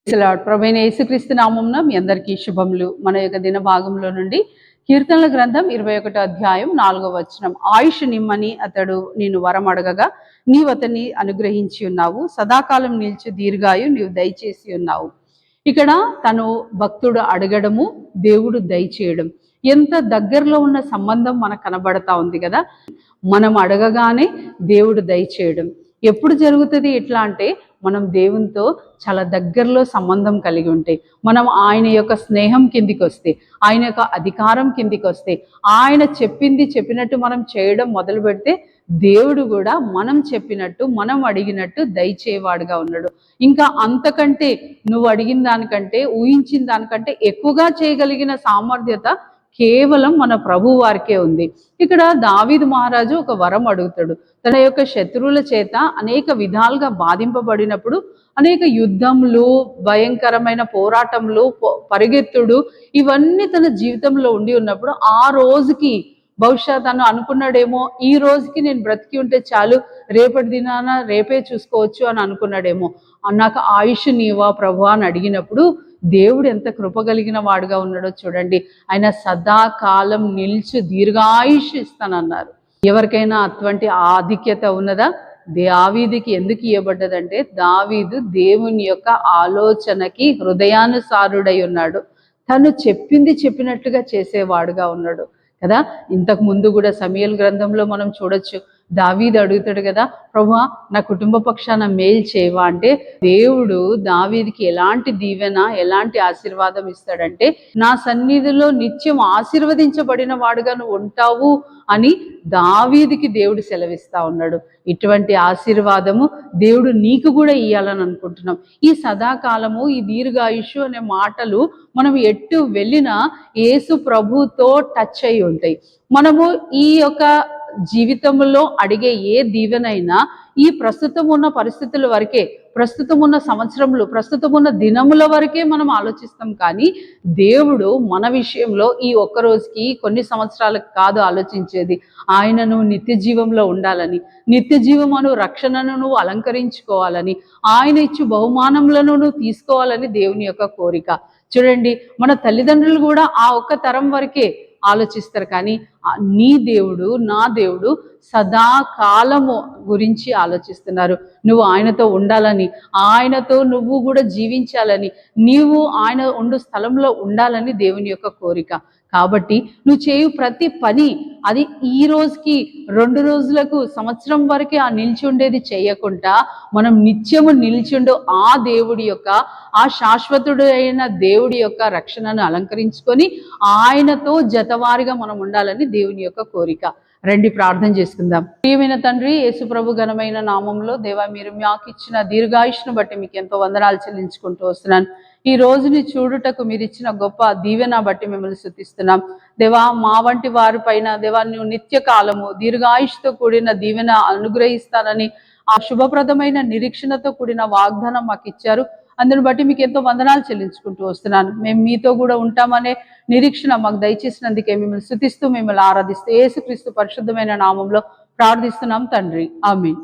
ప్రభువైన యేసుక్రీస్తు నామమున మీ అందరికీ శుభములు. మన యొక్క దిన భాగంలో నుండి కీర్తనల గ్రంథం 21వ అధ్యాయం 4వ వచనం. ఆయుష్ నిమ్మని అతడు నేను వరం అడగగా నీవు అతన్ని అనుగ్రహించి ఉన్నావు, సదాకాలం నిలిచి దీర్ఘాయు నీవు దయచేసి ఉన్నావు. ఇక్కడ తను భక్తుడు అడగడము, దేవుడు దయచేయడం, ఎంత దగ్గరలో ఉన్న సంబంధం మనకు కనబడతా ఉంది కదా. మనం అడగగానే దేవుడు దయచేయడం ఎప్పుడు జరుగుతుంది? ఎట్లా అంటే మనం దేవునితో చాలా దగ్గరలో సంబంధం కలిగి ఉంటే, మనం ఆయన యొక్క స్నేహం కిందికి వస్తే, ఆయన యొక్క అధికారం కిందికి వస్తే, ఆయన చెప్పింది చెప్పినట్టు మనం చేయడం మొదలు పెడితే దేవుడు కూడా మనం చెప్పినట్టు మనం అడిగినట్టు దయచేవాడుగా ఉన్నాడు. ఇంకా అంతకంటే నువ్వు అడిగిన దానికంటే ఊహించిన దానికంటే ఎక్కువగా చేయగలిగిన సామర్థ్యత కేవలం మన ప్రభు వారికే ఉంది. ఇక్కడ దావీదు మహారాజు ఒక వరం అడుగుతాడు. తన యొక్క శత్రువుల చేత అనేక విధాలుగా బాధింపబడినప్పుడు, అనేక యుద్ధములు, భయంకరమైన పోరాటములు, పరిగెత్తుడు, ఇవన్నీ తన జీవితంలో ఉండి ఉన్నప్పుడు ఆ రోజుకి బహుశా తను అనుకున్నాడేమో, ఈ రోజుకి నేను బ్రతికి ఉంటే చాలు, రేపటి దినాన రేపే చూసుకోవచ్చు అని అనుకున్నాడేమో. నాకు ఆయుష్ నీవా ప్రభు అని అడిగినప్పుడు దేవుడు ఎంత కృపగలిగిన వాడుగా ఉన్నాడో చూడండి. ఆయన సదాకాలం నిలిచి దీర్ఘాయుష్ ఇస్తానన్నారు. ఎవరికైనా అటువంటి ఆధిక్యత ఉన్నదా? దావీదుకి ఎందుకు ఇవ్వబడ్డదంటే, దావీదు దేవుని యొక్క ఆలోచనకి హృదయానుసారుడై ఉన్నాడు. తను చెప్పింది చెప్పినట్లుగా చేసేవాడుగా ఉన్నాడు కదా. ఇంతకు ముందు కూడా సమూయేలు గ్రంథంలో మనం చూడొచ్చు, దావీదు అడుగుతాడు కదా, ప్రభువా నా కుటుంబ పక్షాన మేలు చేయవా అంటే దేవుడు దావీదుకి ఎలాంటి దీవెన, ఎలాంటి ఆశీర్వాదం ఇస్తాడంటే, నా సన్నిధిలో నిత్యం ఆశీర్వదించబడిన వాడుగా నువ్వు ఉంటావు అని దావీదుకి దేవుడు సెలవిస్తా ఉన్నాడు. ఇటువంటి ఆశీర్వాదము దేవుడు నీకు కూడా ఇవ్వాలని అనుకుంటున్నాం. ఈ సదాకాలము, ఈ దీర్ఘాయుషు అనే మాటలు మనం ఎటు వెళ్ళినా యేసు ప్రభుతో టచ్ అయి ఉంటాయి. మనము ఈ యొక్క జీవితంలో అడిగే ఏ దీవెనైనా ఈ ప్రస్తుతం ఉన్న పరిస్థితుల వరకే, ప్రస్తుతం ఉన్న సంవత్సరంలో, ప్రస్తుతం ఉన్న దినముల వరకే మనం ఆలోచిస్తాం. కానీ దేవుడు మన విషయంలో ఈ ఒక్క రోజుకి, కొన్ని సంవత్సరాలకు కాదు ఆలోచించేది. ఆయనను నిత్య జీవంలో ఉండాలని, నిత్య జీవమును రక్షణను నువ్వు అలంకరించుకోవాలని, ఆయన ఇచ్చు బహుమానములను నువ్వు తీసుకోవాలని దేవుని యొక్క కోరిక. చూడండి, మన తల్లిదండ్రులు కూడా ఆ ఒక్క తరం వరకే ఆలోచిస్తారు. కానీ నీ దేవుడు, నా దేవుడు సదాకాలము గురించి ఆలోచిస్తున్నారు. నువ్వు ఆయనతో ఉండాలని, ఆయనతో నువ్వు కూడా జీవించాలని, నీవు ఆయన ఉండు స్థలంలో ఉండాలని దేవుని యొక్క కోరిక. కాబట్టి నువ్వు చేయు ప్రతి పని అది ఈ రోజుకి, 2 రోజులకు, సంవత్సరం వరకే ఆ నిలిచి ఉండేది చేయకుండా, మనం నిత్యము నిలిచిండు ఆ దేవుడి యొక్క, ఆ శాశ్వతుడు అయిన దేవుడి యొక్క రక్షణను అలంకరించుకొని ఆయనతో జతవారిగా మనం ఉండాలని దేవుని యొక్క కోరిక. రండి ప్రార్థన చేసుకుందాం. ప్రియమైన తండ్రి, యేసు ప్రభు ఘనమైన నామంలో దేవా, మీరు మాకు ఇచ్చిన దీర్ఘాయుష్ను బట్టి మీకు ఎంతో వందనాలు చెల్లించుకుంటూ వస్తున్నాను. ఈ రోజుని చూడుటకు మీరు ఇచ్చిన గొప్ప దీవెన బట్టి మిమ్మల్ని స్తుతిస్తున్నాం. దేవా, మా వంటి వారి పైన దేవా నువ్వు నిత్య కాలము దీర్ఘాయుష్తో కూడిన దీవెన అనుగ్రహిస్తానని ఆ శుభప్రదమైన నిరీక్షణతో కూడిన వాగ్దానం మాకు ఇచ్చారు. అందుని బట్టి మీకు ఎంతో వందనాలు చెల్లించుకుంటూ వస్తున్నాను. మేము మీతో కూడా ఉంటామనే నిరీక్షణ మాకు దయచేసినందుకే మిమ్మల్ని స్తుతిస్తూ, మిమ్మల్ని ఆరాధిస్తూ యేసుక్రీస్తు పరిశుద్ధమైన నామంలో ప్రార్థిస్తున్నాం తండ్రి. ఆమేన్.